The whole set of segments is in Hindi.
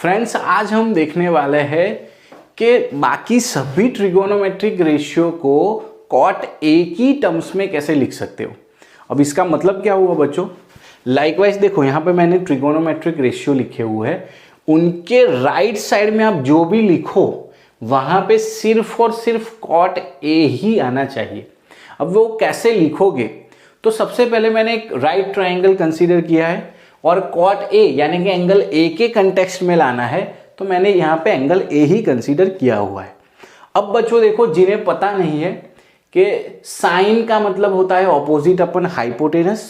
फ्रेंड्स, आज हम देखने वाले हैं कि बाकी सभी ट्रिगोनोमेट्रिक रेशियो को कॉट एक ही टर्म्स में कैसे लिख सकते हो। अब इसका मतलब क्या हुआ बच्चों, लाइकवाइज देखो यहाँ पे मैंने ट्रिगोनोमेट्रिक रेशियो लिखे हुए हैं, उनके राइट साइड में आप जो भी लिखो वहां पे सिर्फ और सिर्फ कॉट ए ही आना चाहिए। अब वो कैसे लिखोगे, तो सबसे पहले मैंने एक राइट ट्राइंगल कंसीडर किया है और कॉट ए यानी कि एंगल ए के कंटेक्स्ट में लाना है, तो मैंने यहाँ पे एंगल ए ही कंसीडर किया हुआ है। अब बच्चों देखो, जिन्हें पता नहीं है कि साइन का मतलब होता है ऑपोजिट अपन हाइपोटेनस,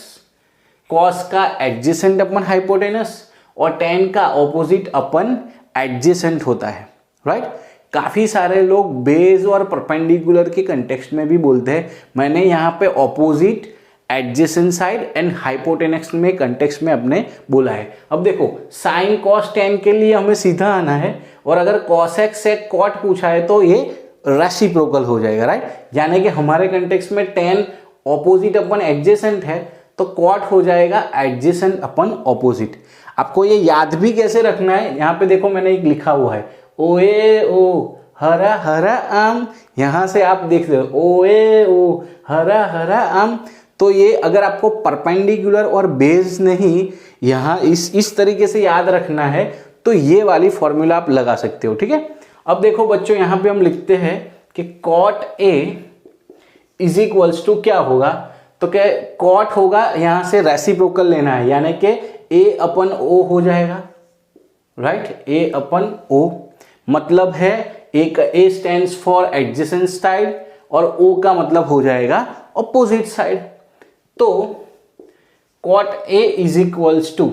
कॉस का एडजेसेंट अपन हाइपोटेनस और टेन का ऑपोजिट अपन एडजेसेंट होता है, राइट। काफी सारे लोग बेस और परपेंडिकुलर के कंटेक्स्ट में भी बोलते हैं, मैंने यहाँ पे opposite adjacent side and hypotenuse में कंटेक्स्ट में अपने बोला है। अब देखो साइन कॉस टेन के लिए हमें सीधा आना है और अगर कॉस एक्स से कॉट पूछा है तो ये रेसिप्रोकल हो जाएगा, राइट। यानी कि हमारे कंटेक्स्ट में टेन ऑपोजिट अपन एडजेसेंट है तो कॉट हो जाएगा एडजेसेंट अपन ऑपोजिट। आपको ये याद भी कैसे रखना है, यहाँ पे देखो मैंने एक लिखा हुआ है ओ ए ओ हरा हरा आम, यहां से आप देख रहे हो ओ ए ओ हरा हरा आम। तो ये अगर आपको परपेंडिकुलर और बेस नहीं यहाँ इस तरीके से याद रखना है तो ये वाली फॉर्मूला आप लगा सकते हो, ठीक है। अब देखो बच्चों, यहाँ पे हम लिखते हैं कि cot A is equals to क्या होगा, तो क्या कॉट होगा, यहाँ से रेसिप्रोकल लेना है यानी कि ए अपन ओ हो जाएगा, राइट। ए अपन ओ मतलब है A stands for adjacent side और ओ का मतलब हो जाएगा ऑपोजिट साइड। तो cot A is equals to,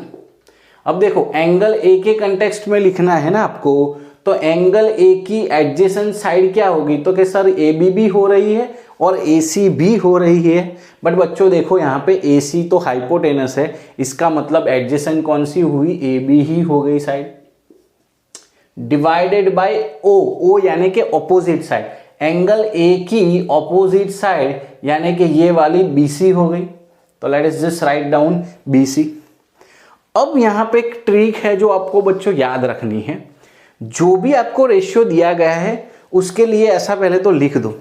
अब देखो एंगल ए के कंटेक्स्ट में लिखना है ना आपको, तो एंगल ए की एडजेसेंट साइड क्या होगी, तो कि सर ए बी भी हो रही है और ए सी भी हो रही है। बट बच्चों देखो यहाँ पे ए सी तो हाइपोटेनस है, इसका मतलब एडजेसेंट कौन सी हुई, ए बी ही हो गई साइड, डिवाइडेड बाय ओ यानी कि ऑपोजिट साइड, एंगल ए की ऑपोजिट साइड यानी कि ये वाली BC हो गई। तो let us just write down BC। अब यहां पे एक ट्रिक है जो आपको बच्चों याद रखनी है, जो भी आपको रेशियो दिया गया है उसके लिए ऐसा पहले तो लिख दो,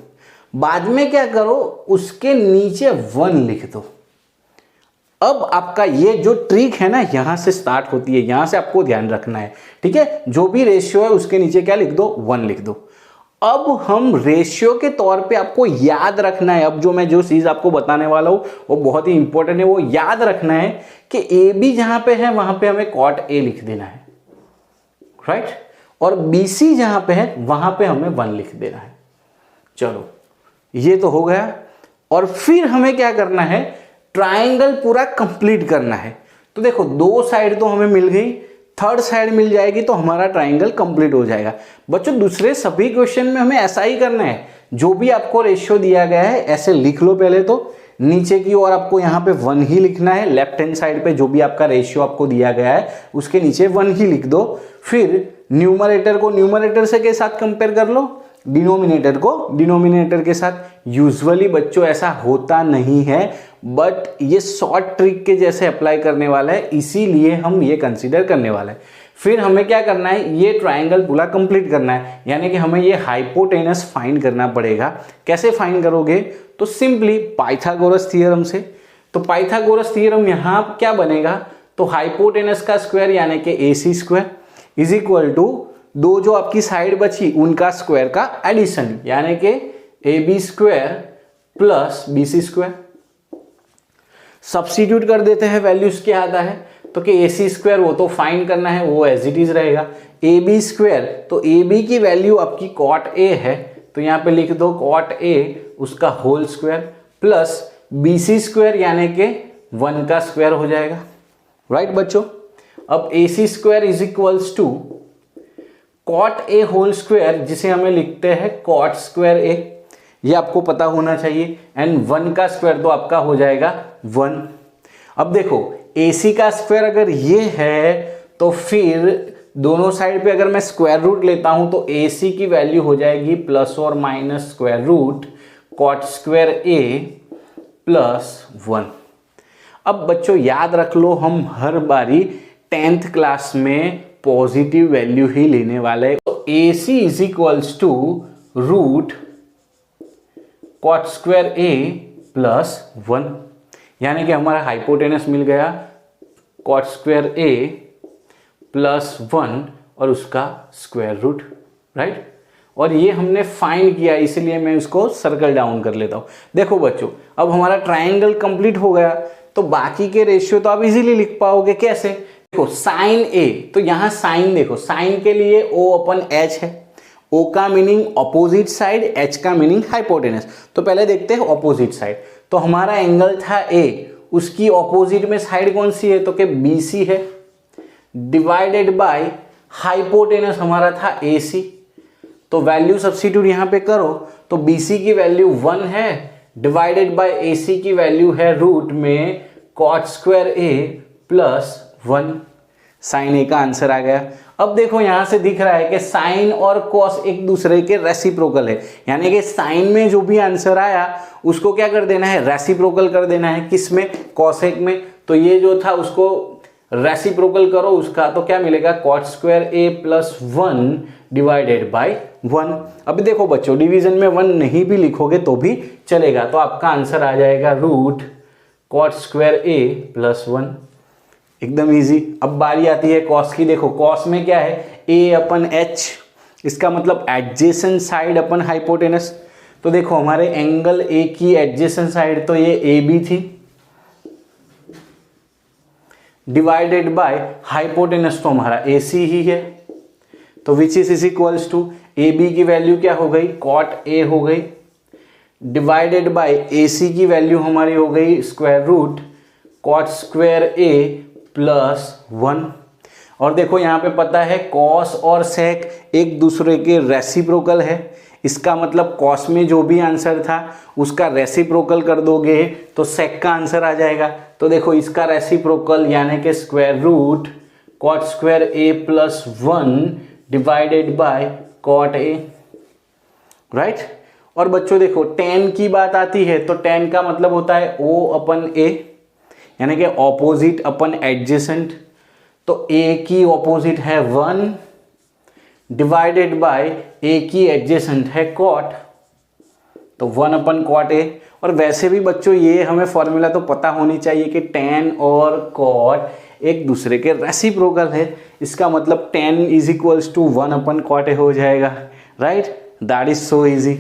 बाद में क्या करो उसके नीचे 1 लिख दो। अब आपका ये जो ट्रिक है ना यहां से स्टार्ट होती है, यहां से आपको ध्यान रखना है, ठीक है। जो भी रेशियो है उसके नीचे क्या लिख दो, 1 लिख दो। अब हम रेशियो के तौर पे आपको याद रखना है, अब जो चीज आपको बताने वाला हूं वो बहुत ही इंपॉर्टेंट है, वो याद रखना है कि ए बी जहां पे है वहां पे हमें कॉट ए लिख देना है, राइट। और BC जहां पे है वहां पे हमें 1 लिख देना है। चलो ये तो हो गया, और फिर हमें क्या करना है, ट्राइंगल पूरा कंप्लीट करना है। तो देखो 2 साइड तो हमें मिल गई, थर्ड साइड मिल जाएगी तो हमारा ट्राइंगल कंप्लीट हो जाएगा। बच्चों दूसरे सभी क्वेश्चन में हमें ऐसा ही करना है, जो भी आपको रेशियो दिया गया है ऐसे लिख लो पहले, तो नीचे की ओर आपको यहाँ पे 1 ही लिखना है, लेफ्ट हैंड साइड पे जो भी आपका रेशियो आपको दिया गया है उसके नीचे 1 ही लिख दो। फिर न्यूमरेटर को न्यूमरेटर से के साथ कंपेयर कर लो, डिनोमिनेटर को डिनोमिनेटर के साथ। यूजुअली बच्चों ऐसा होता नहीं है, बट ये शॉर्ट ट्रिक के जैसे अप्लाई करने वाला है, इसीलिए हम ये कंसीडर करने वाला है। फिर हमें क्या करना है, ये ट्राइंगल पूरा कंप्लीट करना है, यानी कि हमें ये हाइपोटेनस फाइंड करना पड़ेगा। कैसे फाइंड करोगे, तो सिंपली पाइथागोरस थ्योरम से। तो पाइथागोरस थ्योरम यहाँ क्या बनेगा, तो हाइपोटेनस का स्क्वायर यानी कि AC square is equal to 2 जो आपकी साइड बची उनका स्क्वायर का एडिशन यानी कि AB square plus BC square. Substitute कर देते हैं, वैल्यूज क्या आता है, तो कि AC स्क्वायर वो तो फाइंड करना है, वो एज इट इज रहेगा। AB स्क्वायर, तो AB की वैल्यू आपकी कॉट A है, तो यहाँ पे लिख दो कॉट A उसका whole square plus BC square यानी कि 1 का स्क्वायर हो जाएगा, राइट बच्चों। अब AC square is equals to cot A whole square, जिसे हमें लिखते हैं कॉट स्क्वायर A, ये आपको पता होना चाहिए, एंड 1 का स्क्वायर तो आपका हो जाएगा 1। अब देखो AC का स्क्वायर अगर ये है तो फिर दोनों साइड पे अगर मैं स्क्वायर रूट लेता हूं तो AC की वैल्यू हो जाएगी प्लस और minus square root cot square A plus 1। अब बच्चों याद रख लो, हम हर बारी 10th क्लास में पॉजिटिव वैल्यू ही लेने वाला है। तो A C is equals to root cot square A plus 1, यानी कि हमारा हाइपोटेनस मिल गया कॉट स्क्वायर ए प्लस 1 और उसका स्क्वायर रूट, राइट। और ये हमने फाइंड किया, इसलिए मैं उसको सर्कल डाउन कर लेता हूं। देखो बच्चों, अब हमारा ट्राइंगल कंप्लीट हो गया, तो बाकी के रेशियो तो आप इजीली लिख पाओगे। कैसे? देखो साइन ए, तो यहां साइन देखो, साइन के लिए O अपन H है, O का मीनिंग ऑपोजिट साइड, H का मीनिंग हाइपोटेनस। तो पहले देखते हैं ऑपोजिट साइड। तो हमारा एंगल था A, उसकी ऑपोजिट में साइड कौन सी है? तो क्या BC है, डिवाइडेड बाय हाइपोटेनस हमारा था AC। तो वैल्यू सब्स्टिट्यूट यहां पे करो, तो BC की वैल्यू 1 है, डिवाइडेड बाय AC की वैल्यू है रूट में cot square A plus 1। Sine A का आंसर आ गया। अब देखो यहां से दिख रहा है कि साइन और कॉस एक दूसरे के रेसिप्रोकल है, यानी कि साइन में जो भी आंसर आया उसको क्या कर देना है? रेसिप्रोकल कर देना है। किसमें? कॉसेक में। तो ये जो था उसको रेसिप्रोकल करो उसका, तो क्या मिलेगा? Cot square A plus 1 divided by 1। अब देखो बच्चों, डिवीजन में 1 नहीं भी लिखोगे तो भी चलेगा, तो आपका आंसर आ जाएगा root cot square A plus 1। एकदम इजी। अब बारी आती है कॉस की। देखो कॉस में क्या है? ए अपन एच, इसका मतलब एडजेसेंट साइड अपन हाइपोटेनस। तो देखो हमारे एंगल ए की एडजेसेंट साइड तो ये ए बी थी, डिवाइडेड बाय हाइपोटेनस तो हमारा ए सी ही है। तो which is equals to A B की वैल्यू क्या हो गई? कॉट ए हो गई, डिवाइडेड बाय ए सी की वैल्यू हमारी हो गई square root cot square A plus 1। और देखो यहाँ पे पता है कॉस और सेक एक दूसरे के रेसिप्रोकल है, इसका मतलब कॉस में जो भी आंसर था उसका रेसिप्रोकल कर दोगे तो सेक का आंसर आ जाएगा। तो देखो इसका रेसिप्रोकल यानी कि square root cot square A plus 1 divided by cot A, right. और बच्चों देखो tan की बात आती है तो tan का मतलब होता है O अपन A, यानी कि ऑपोजिट अपन एडजेसेंट। तो A की ऑपोजिट है 1 डिवाइडेड बाय A की एडजेसेंट है कॉट, तो 1 अपन कॉट A। और वैसे भी बच्चों ये हमें फॉर्मूला तो पता होनी चाहिए कि tan और कॉट एक दूसरे के रेसिप्रोकल है, इसका मतलब tan is equals to 1 upon cot A हो जाएगा, right. That is so easy.